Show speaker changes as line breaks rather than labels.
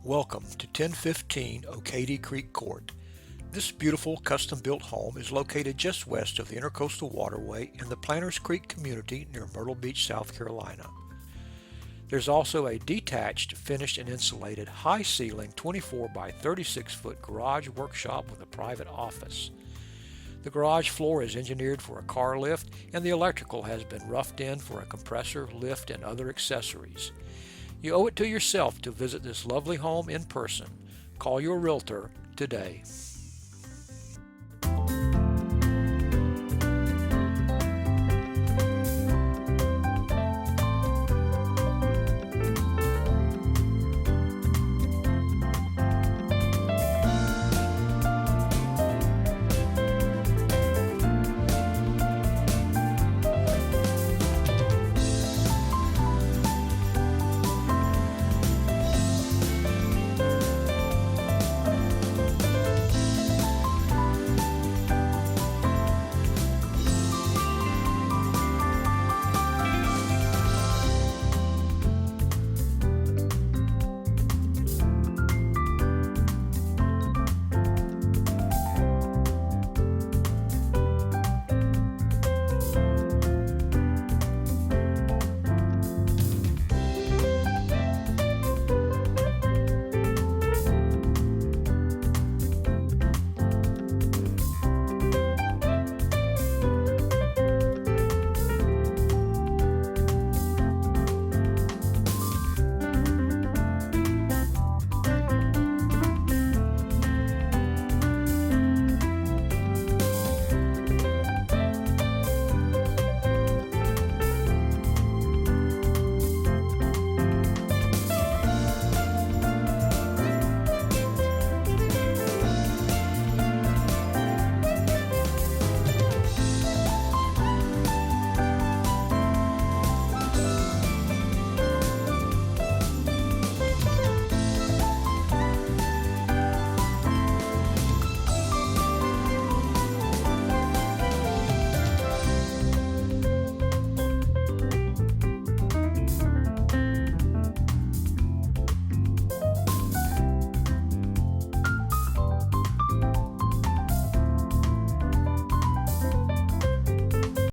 Welcome to 1015 Okatie Creek Court. This beautiful custom-built home is located just west of the Intercoastal Waterway in the Planters Creek community near Myrtle Beach, South Carolina. There's also a detached, finished and insulated, high-ceiling 24 by 36-foot garage workshop with a private office. The garage floor is engineered for a car lift, and the electrical has been roughed in for a compressor, lift, and other accessories. You owe it to yourself to visit this lovely home in person. Call your realtor today.